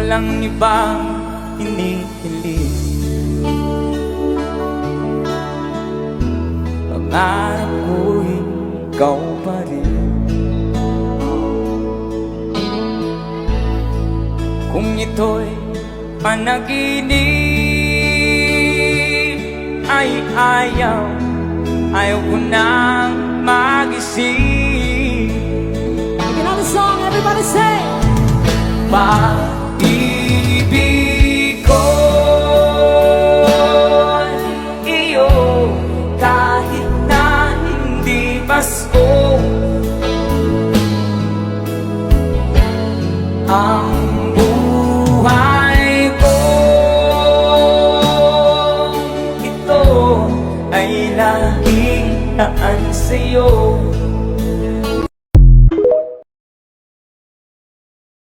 walang ibang hinihiling. Pangarap ko'y ikaw pa rin. Kung ito'y panaginip ay ayaw ko nang magising. Another song, everybody say. Pag-ibig ko iyo kahit na hindi Pasko. Ang buhay ko ito ay laging naan sa'yo.